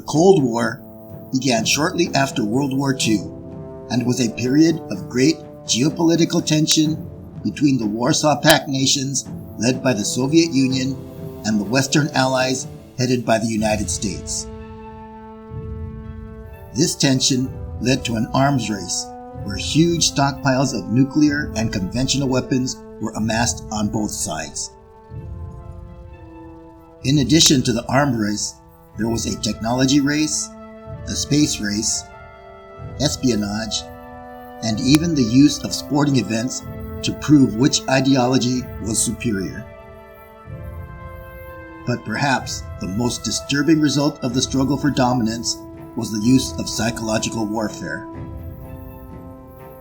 Cold War began shortly after World War II and was a period of great geopolitical tension between the Warsaw Pact nations led by the Soviet Union and the Western Allies headed by the United States. This tension led to an arms race where huge stockpiles of nuclear and conventional weapons were amassed on both sides. In addition to the arms race, there was a technology race, a space race, espionage, and even the use of sporting events to prove which ideology was superior. But perhaps the most disturbing result of the struggle for dominance was the use of psychological warfare.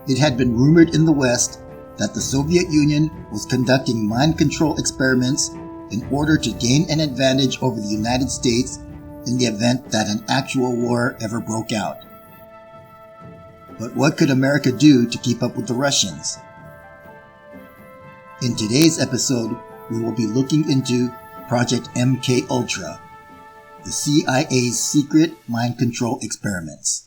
It had been rumored in the West that the Soviet Union was conducting mind control experiments in order to gain an advantage over the United States in the event that an actual war ever broke out. But what could America do to keep up with the Russians? In today's episode, we will be looking into Project MKUltra, the CIA's secret mind control experiments.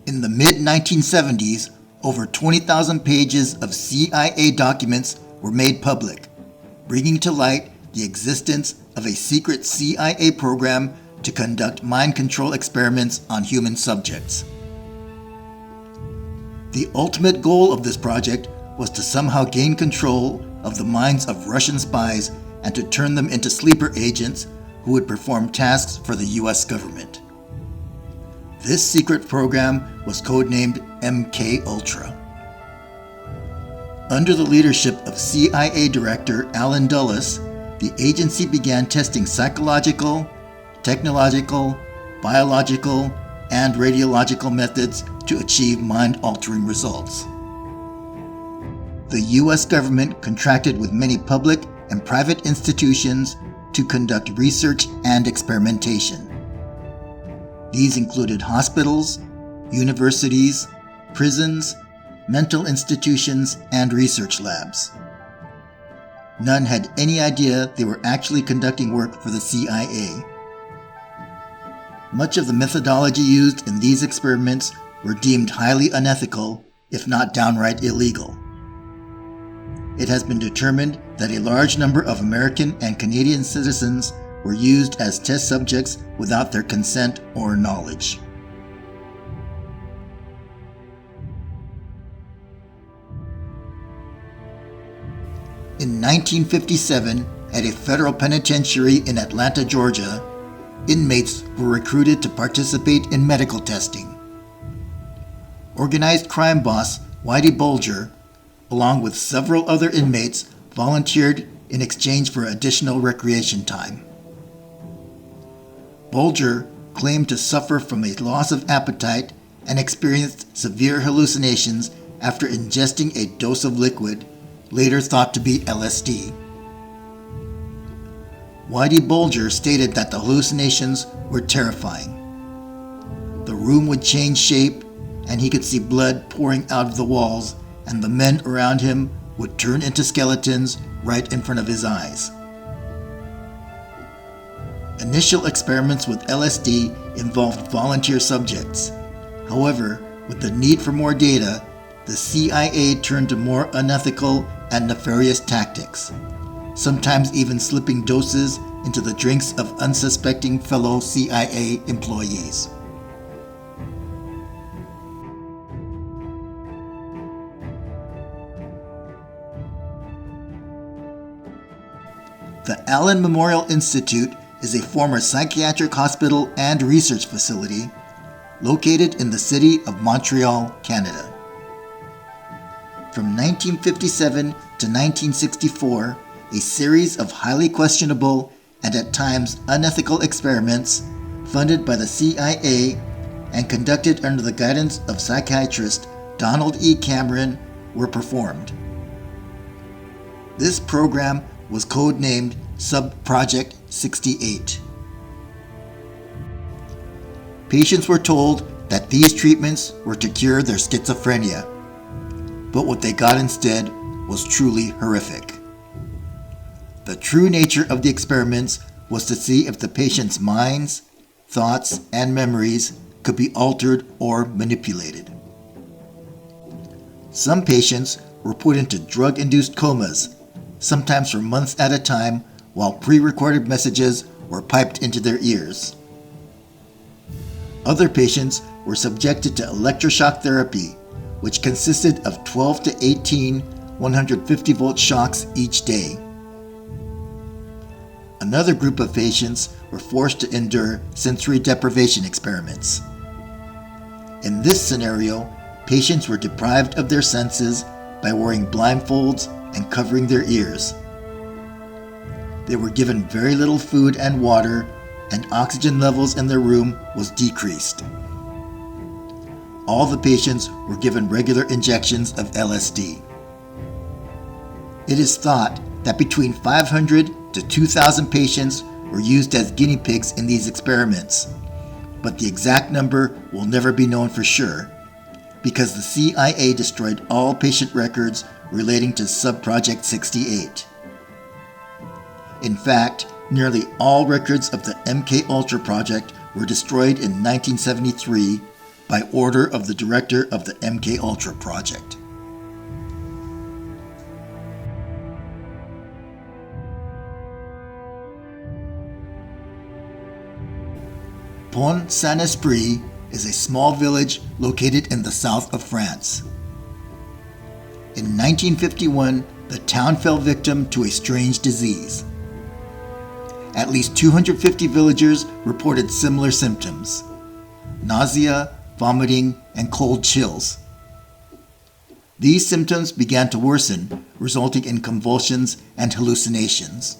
In the mid-1970s, over 20,000 pages of CIA documents were made public, bringing to light the existence of a secret CIA program to conduct mind control experiments on human subjects. The ultimate goal of this project was to somehow gain control of the minds of Russian spies and to turn them into sleeper agents who would perform tasks for the US government. This secret program was codenamed MKUltra. Under the leadership of CIA Director Allen Dulles, the agency began testing psychological, technological, biological, and radiological methods to achieve mind-altering results. The US government contracted with many public and private institutions to conduct research and experimentation. These included hospitals, universities, prisons, mental institutions, and research labs. None had any idea they were actually conducting work for the CIA. Much of the methodology used in these experiments were deemed highly unethical, if not downright illegal. It has been determined that a large number of American and Canadian citizens were used as test subjects without their consent or knowledge. In 1957, at a federal penitentiary in Atlanta, Georgia, inmates were recruited to participate in medical testing. Organized crime boss Whitey Bulger, along with several other inmates, volunteered in exchange for additional recreation time. Bulger claimed to suffer from a loss of appetite and experienced severe hallucinations after ingesting a dose of liquid, later thought to be LSD. Whitey Bulger stated that the hallucinations were terrifying. The room would change shape, and he could see blood pouring out of the walls, and the men around him would turn into skeletons right in front of his eyes. Initial experiments with LSD involved volunteer subjects. However, with the need for more data, the CIA turned to more unethical and nefarious tactics, sometimes even slipping doses into the drinks of unsuspecting fellow CIA employees. The Allen Memorial Institute is a former psychiatric hospital and research facility located in the city of Montreal, Canada. From 1957 to 1964, a series of highly questionable and at times unethical experiments funded by the CIA and conducted under the guidance of psychiatrist Donald E. Cameron were performed. This program was codenamed Sub-Project 68. Patients were told that these treatments were to cure their schizophrenia, but what they got instead was truly horrific. The true nature of the experiments was to see if the patient's minds, thoughts, and memories could be altered or manipulated. Some patients were put into drug-induced comas, sometimes for months at a time, while pre-recorded messages were piped into their ears. Other patients were subjected to electroshock therapy, which consisted of 12 to 18 150-volt shocks each day. Another group of patients were forced to endure sensory deprivation experiments. In this scenario, patients were deprived of their senses by wearing blindfolds and covering their ears. They were given very little food and water, and oxygen levels in their room was decreased. All the patients were given regular injections of LSD. It is thought that between 500 to 2,000 patients were used as guinea pigs in these experiments, but the exact number will never be known for sure, because the CIA destroyed all patient records relating to Sub-Project 68. In fact, nearly all records of the MKUltra project were destroyed in 1973 by order of the director of the MKUltra project. Pont-Saint-Esprit is a small village located in the south of France. In 1951, the town fell victim to a strange disease. At least 250 villagers reported similar symptoms: nausea, vomiting, and cold chills. These symptoms began to worsen, resulting in convulsions and hallucinations.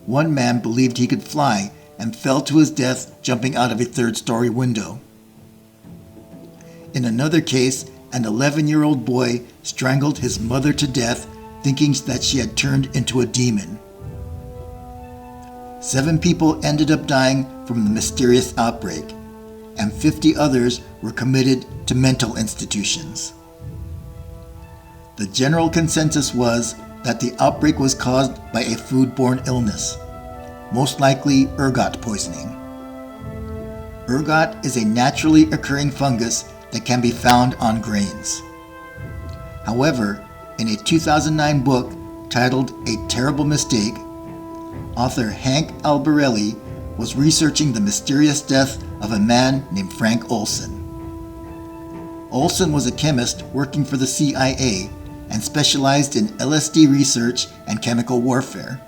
One man believed he could fly and fell to his death jumping out of a third-story window. In another case, an 11-year-old boy strangled his mother to death, thinking that she had turned into a demon. 7 people ended up dying from the mysterious outbreak, and 50 others were committed to mental institutions. The general consensus was that the outbreak was caused by a foodborne illness, most likely ergot poisoning. Ergot is a naturally occurring fungus that can be found on grains. However, in a 2009 book titled A Terrible Mistake, author Hank Albarelli was researching the mysterious death of a man named Frank Olson. Olson was a chemist working for the CIA and specialized in LSD research and chemical warfare.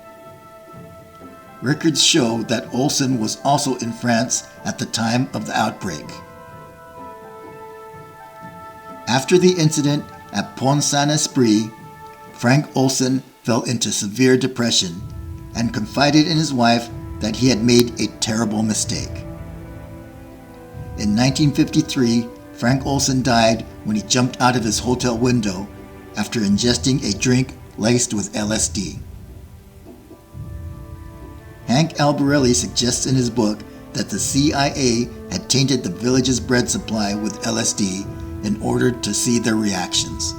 Records show that Olson was also in France at the time of the outbreak. After the incident at Pont-Saint-Esprit, Frank Olson fell into severe depression and confided in his wife that he had made a terrible mistake. In 1953, Frank Olson died when he jumped out of his hotel window after ingesting a drink laced with LSD. Hank Albarelli suggests in his book that the CIA had tainted the village's bread supply with LSD in order to see their reactions.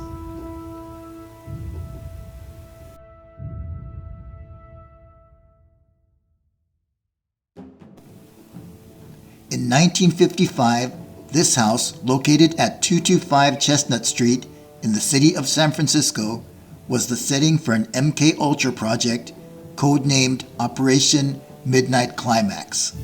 In 1955, this house, located at 225 Chestnut Street in the city of San Francisco, was the setting for an MKUltra project codenamed Operation Midnight Climax.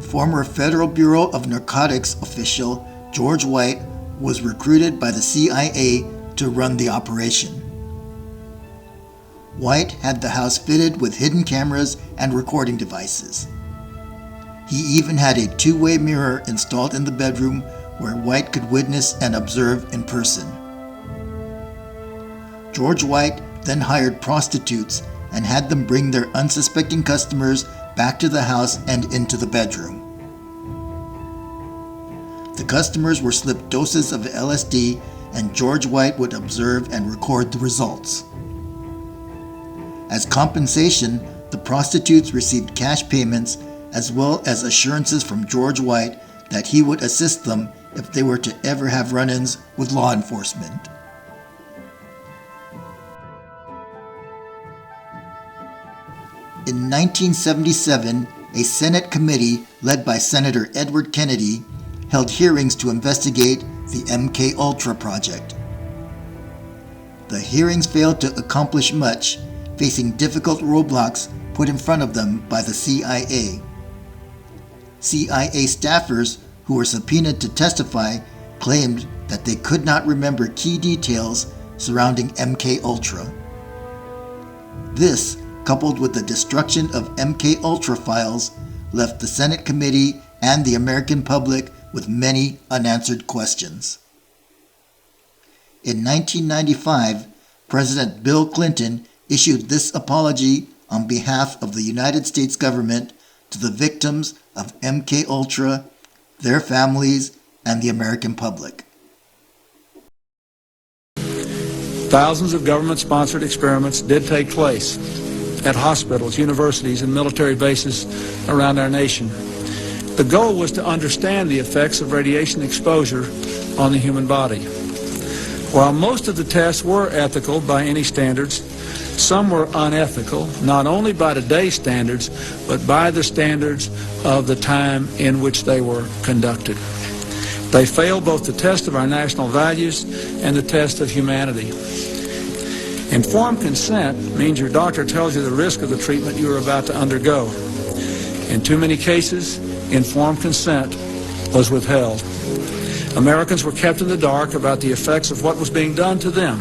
Former Federal Bureau of Narcotics official George White was recruited by the CIA to run the operation. White had the house fitted with hidden cameras and recording devices. He even had a two-way mirror installed in the bedroom where White could witness and observe in person. George White then hired prostitutes and had them bring their unsuspecting customers back to the house and into the bedroom. The customers were slipped doses of LSD, and George White would observe and record the results. As compensation, the prostitutes received cash payments as well as assurances from George White that he would assist them if they were to ever have run-ins with law enforcement. In 1977, a Senate committee led by Senator Edward Kennedy held hearings to investigate the MKUltra project. The hearings failed to accomplish much, facing difficult roadblocks put in front of them by the CIA. CIA staffers who were subpoenaed to testify claimed that they could not remember key details surrounding MKUltra. This, coupled with the destruction of MKUltra files, left the Senate committee and the American public with many unanswered questions. In 1995, President Bill Clinton issued this apology on behalf of the United States government to the victims of MKUltra, their families, and the American public. Thousands of government-sponsored experiments did take place at hospitals, universities, and military bases around our nation. The goal was to understand the effects of radiation exposure on the human body. While most of the tests were ethical by any standards, some were unethical, not only by today's standards, but by the standards of the time in which they were conducted. They failed both the test of our national values and the test of humanity. Informed consent means your doctor tells you the risk of the treatment you are about to undergo. In too many cases, informed consent was withheld. Americans were kept in the dark about the effects of what was being done to them.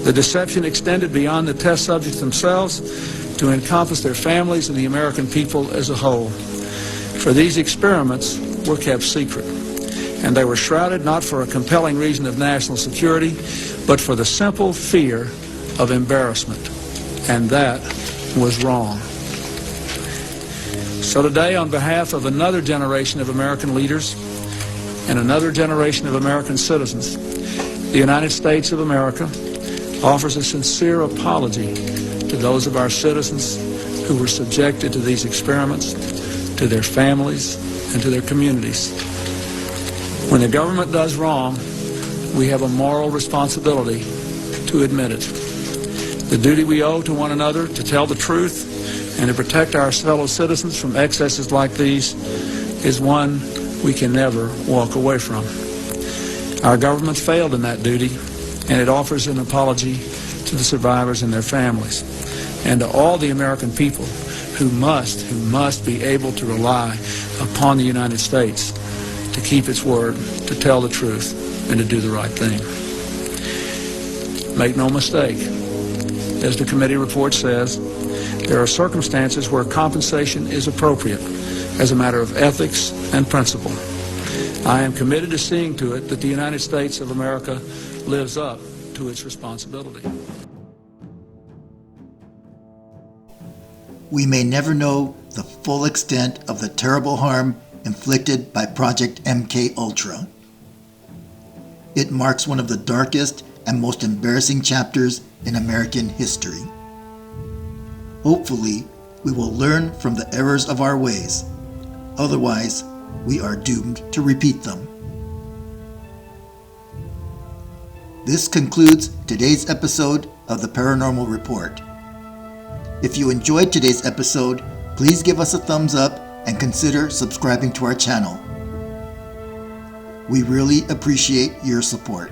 The deception extended beyond the test subjects themselves to encompass their families and the American people as a whole. For these experiments were kept secret, and they were shrouded not for a compelling reason of national security, but for the simple fear of embarrassment, and that was wrong. So today, on behalf of another generation of American leaders and another generation of American citizens, the United States of America offers a sincere apology to those of our citizens who were subjected to these experiments, to their families, and to their communities. When the government does wrong, we have a moral responsibility to admit it. The duty we owe to one another to tell the truth and to protect our fellow citizens from excesses like these is one we can never walk away from. Our government failed in that duty, and it offers an apology to the survivors and their families, and to all the American people who must be able to rely upon the United States to keep its word, to tell the truth, and to do the right thing. Make no mistake, as the committee report says, there are circumstances where compensation is appropriate as a matter of ethics and principle. I am committed to seeing to it that the United States of America lives up to its responsibility. We may never know the full extent of the terrible harm inflicted by Project MKUltra. It marks one of the darkest and most embarrassing chapters in American history. Hopefully, we will learn from the errors of our ways. Otherwise, we are doomed to repeat them. This concludes today's episode of the Paranormal Report. If you enjoyed today's episode, please give us a thumbs up and consider subscribing to our channel. We really appreciate your support.